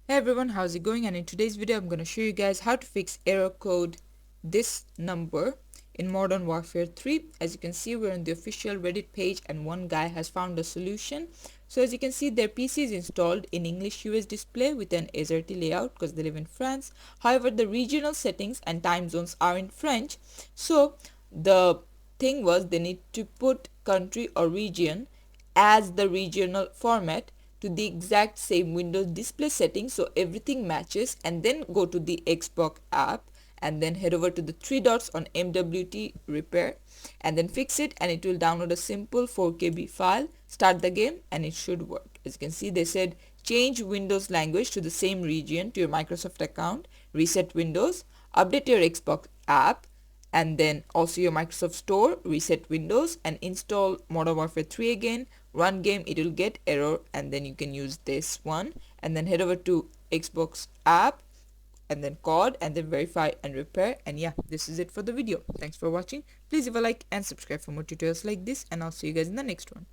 Hey everyone, how's it going? And in today's video I'm going to show you guys how to fix error code this number in Modern Warfare 3. As you can see, we're on the official Reddit page and one guy has found a solution. So as you can see, their PC is installed in English US display with an AZERTY layout because they live in France. However, the regional settings and time zones are in French. So the thing was they need to put country or region as the regional format to the exact same Windows display settings so everything matches, and then go to the Xbox app and then head over to the three dots on MWT repair and then fix it, and it will download a simple 4KB file, start the game, and it should work. As you can see, they said change Windows language to the same region to your Microsoft account, reset Windows, update your Xbox app, and then also your Microsoft Store, reset Windows and install Modern Warfare 3 again, run game, it will get error, and then you can use this one and then head over to Xbox app and then code and then verify and repair. And yeah, this is it for the video. Thanks for watching. Please leave a like and subscribe for more tutorials like this, and I'll see you guys in the next one.